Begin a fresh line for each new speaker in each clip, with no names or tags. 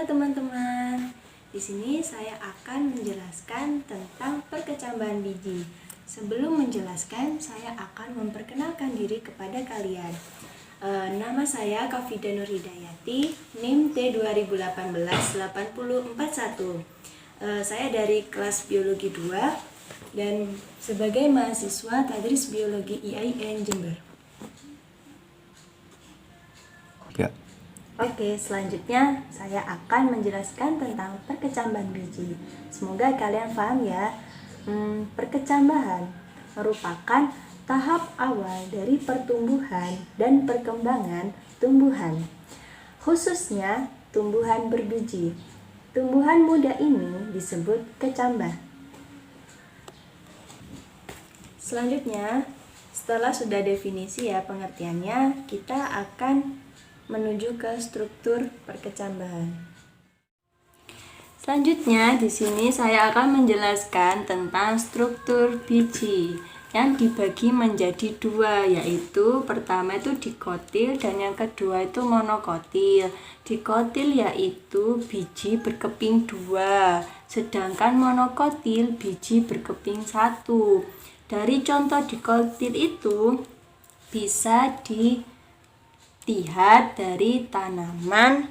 Halo teman-teman, di sini saya akan menjelaskan tentang perkecambahan biji. Sebelum menjelaskan, saya akan memperkenalkan diri kepada kalian. Nama saya Kafida Nur Hidayati, NIM T2018-80441. Saya dari kelas Biologi 2 dan sebagai mahasiswa Tadris Biologi IAIN Jember.
Ya.
Oke, selanjutnya saya akan menjelaskan tentang perkecambahan biji. Semoga kalian paham ya. Perkecambahan merupakan tahap awal dari pertumbuhan dan perkembangan tumbuhan, khususnya tumbuhan berbiji. Tumbuhan muda ini disebut kecambah. Selanjutnya, setelah sudah definisi ya pengertiannya, kita akan menuju ke struktur perkecambahan. Selanjutnya di sini saya akan menjelaskan tentang struktur biji yang dibagi menjadi dua, yaitu pertama itu dikotil dan yang kedua itu monokotil. Dikotil yaitu biji berkeping dua, sedangkan monokotil biji berkeping satu. Dari contoh dikotil itu bisa dilihat dari tanaman,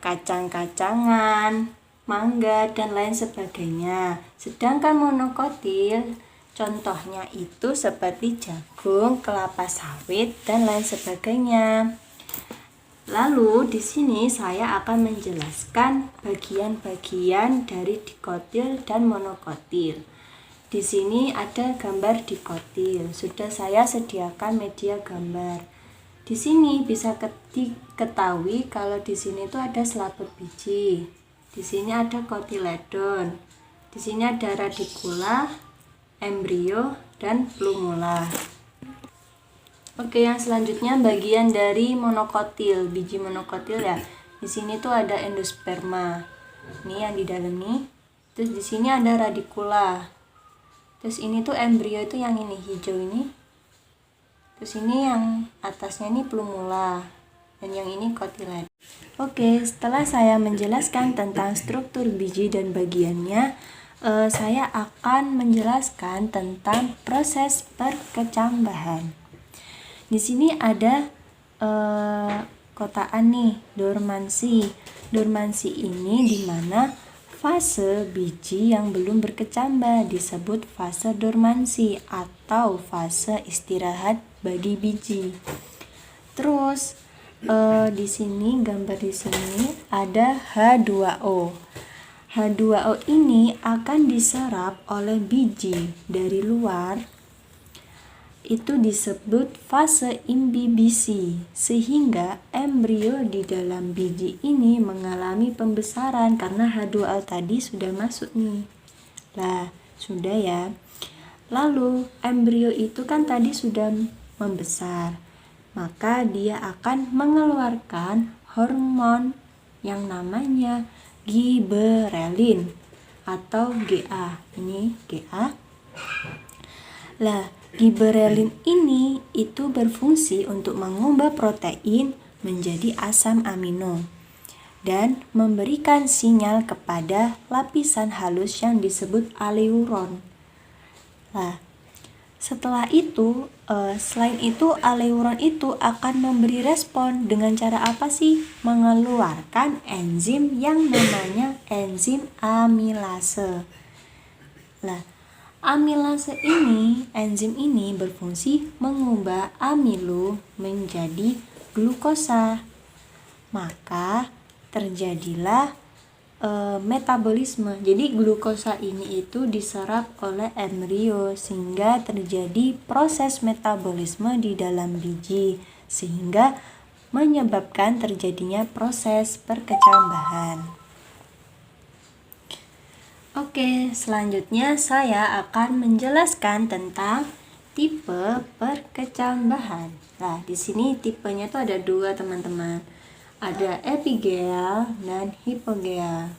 kacang-kacangan, mangga, dan lain sebagainya. Sedangkan monokotil contohnya itu seperti jagung, kelapa sawit, dan lain sebagainya. Lalu di sini saya akan menjelaskan bagian-bagian dari dikotil dan monokotil. Di sini ada gambar dikotil. Sudah saya sediakan media gambar. Di sini bisa diketahui kalau di sini itu ada selaput biji. Di sini ada kotiledon. Di sini ada radikula, embrio, dan plumula. Oke, yang selanjutnya bagian dari monokotil, biji monokotil ya. Di sini tuh ada endosperma. Ini yang di dalam nih. Terus di sini ada radikula. Terus ini tuh embrio itu yang ini hijau ini. Terus ini yang atasnya ini plumula dan yang ini kotiledon. Oke, setelah saya menjelaskan tentang struktur biji dan bagiannya, saya akan menjelaskan tentang proses perkecambahan. Di sini ada kotaan nih, dormansi. Dormansi ini dimana fase biji yang belum berkecambah disebut fase dormansi atau fase istirahat bagi biji. Terus di sini gambar di sini ada H2O. H2O ini akan diserap oleh biji dari luar. Itu disebut fase imbibisi, sehingga embrio di dalam biji ini mengalami pembesaran karena H2O tadi sudah masuk nih. Lah, sudah ya. Lalu embrio itu kan tadi sudah membesar, maka dia akan mengeluarkan hormon yang namanya giberelin atau GA. Ini GA. Lah, giberelin ini itu berfungsi untuk mengubah protein menjadi asam amino dan memberikan sinyal kepada lapisan halus yang disebut aleuron. Nah, setelah itu, selain itu aleuron itu akan memberi respon dengan cara apa sih? Mengeluarkan enzim yang namanya enzim amilase. Nah, amilase ini, enzim ini berfungsi mengubah amilo menjadi glukosa. Maka terjadilah metabolisme. Jadi glukosa ini itu diserap oleh embrio sehingga terjadi proses metabolisme di dalam biji sehingga menyebabkan terjadinya proses perkecambahan. Oke, selanjutnya saya akan menjelaskan tentang tipe perkecambahan. Nah, di sini tipenya itu ada dua, teman-teman. Ada epigeal dan hipogeal.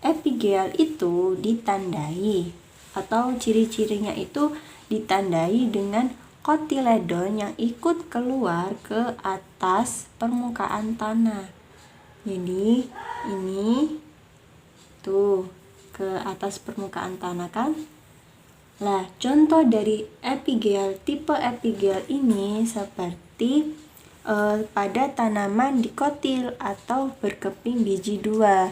Epigeal itu ditandai atau ciri-cirinya itu ditandai dengan kotiledon yang ikut keluar ke atas permukaan tanah. Jadi Ini tuh ke atas permukaan tanah kan. Nah, contoh dari epigel, tipe epigel ini seperti pada tanaman dikotil atau berkeping biji dua,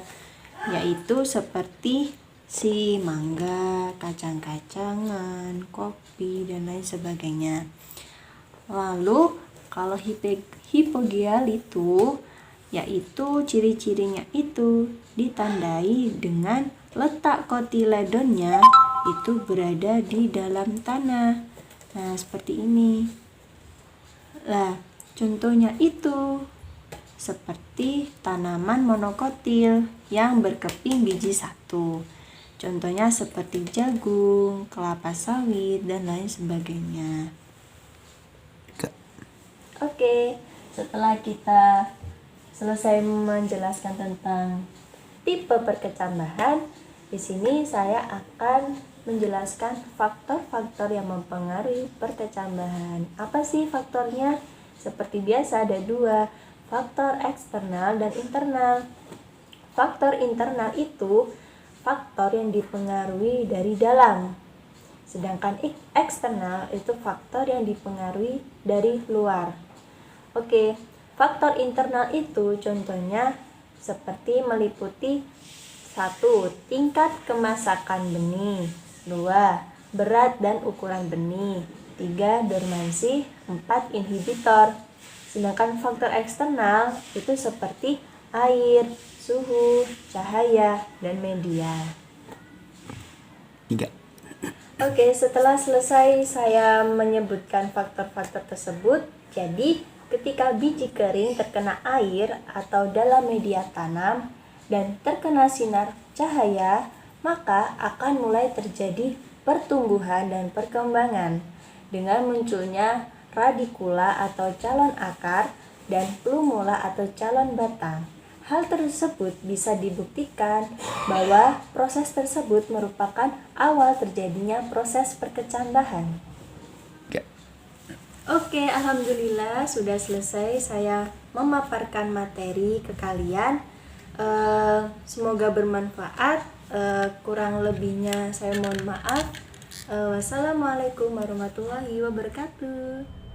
yaitu seperti si mangga, kacang-kacangan, kopi, dan lain sebagainya. Lalu kalau hipogel itu, yaitu ciri-cirinya itu ditandai dengan letak kotiledonnya itu berada di dalam tanah. Nah, seperti ini. Nah, contohnya itu seperti tanaman monokotil yang berkeping biji satu. Contohnya seperti jagung, kelapa sawit, dan lain sebagainya. Oke, setelah kita selesai menjelaskan tentang tipe perkecambahan, di sini saya akan menjelaskan faktor-faktor yang mempengaruhi perkecambahan. Apa sih faktornya? Seperti biasa ada dua, faktor eksternal dan internal. Faktor internal itu faktor yang dipengaruhi dari dalam. Sedangkan eksternal itu faktor yang dipengaruhi dari luar. Oke, faktor internal itu contohnya seperti meliputi 1. Tingkat kemasakan benih. 2. Berat dan ukuran benih. 3. Dormansi. 4. Inhibitor. Sedangkan faktor eksternal itu seperti air, suhu, cahaya, dan media.
3.
Oke, setelah selesai saya menyebutkan faktor-faktor tersebut, jadi ketika biji kering terkena air atau dalam media tanam dan terkena sinar cahaya, maka akan mulai terjadi pertumbuhan dan perkembangan dengan munculnya radikula atau calon akar dan plumula atau calon batang. Hal tersebut bisa dibuktikan bahwa proses tersebut merupakan awal terjadinya proses perkecambahan. Oke, alhamdulillah sudah selesai saya memaparkan materi ke kalian. Semoga bermanfaat. Kurang lebihnya saya mohon maaf. Wassalamualaikum warahmatullahi wabarakatuh.